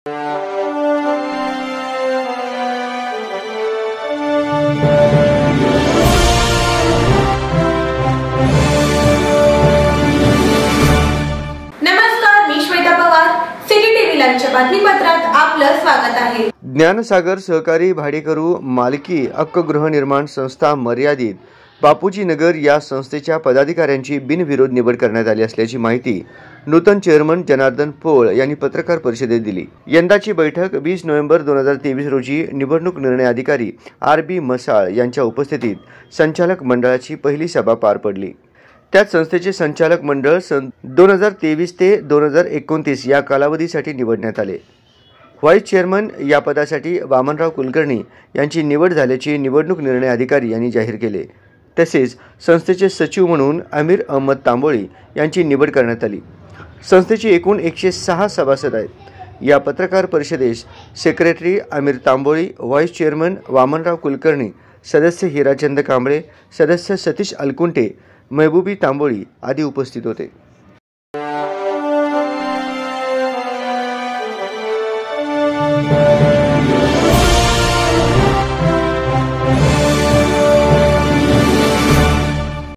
नमस्कार, मी Shweta Pawar. City TV लाईव्हच्या बातमीपत्रात आपलं स्वागत आहे. ज्ञानसागर सहकारी भाडेकरू मालकी हक्क गृहनिर्माण संस्था मर्यादित बापूजी नगर या संस्थेच्या पदाधिकाऱ्यांची बिनविरोध निवड करण्यात आली असल्याची माहिती नूतन चेअरमन जनार्दन पोळ यांनी पत्रकार परिषदेत दिली. यंदाची बैठक 20 नोव्हेंबर 2023 रोजी निवडणूक निर्णय अधिकारी RB मसाळ यांच्या उपस्थितीत संचालक मंडळाची पहिली सभा पार पडली. त्यात संस्थेचे संचालक मंडळ 2023 ते 2029 या कालावधीसाठी निवडण्यात आले. व्हाईस चेअरमन या पदासाठी वामनराव कुलकर्णी यांची निवड झाल्याचे निवडणूक निर्णय अधिकारी यांनी जाहीर केले. तसेच संस्थेचे सचिव म्हणून अमीर अहमद तांबोळी यांची निवड करण्यात आली. संस्थेचे एकूण 106 सभासद आहेत. या पत्रकार परिषदेस सेक्रेटरी अमीर तांबोळी, व्हाईस चेअरमन वामनराव कुलकर्णी, सदस्य हिराचंद कांबळे, सदस्य सतीश अलकुंटे, महबूबी तांबोळी आदी उपस्थित होते.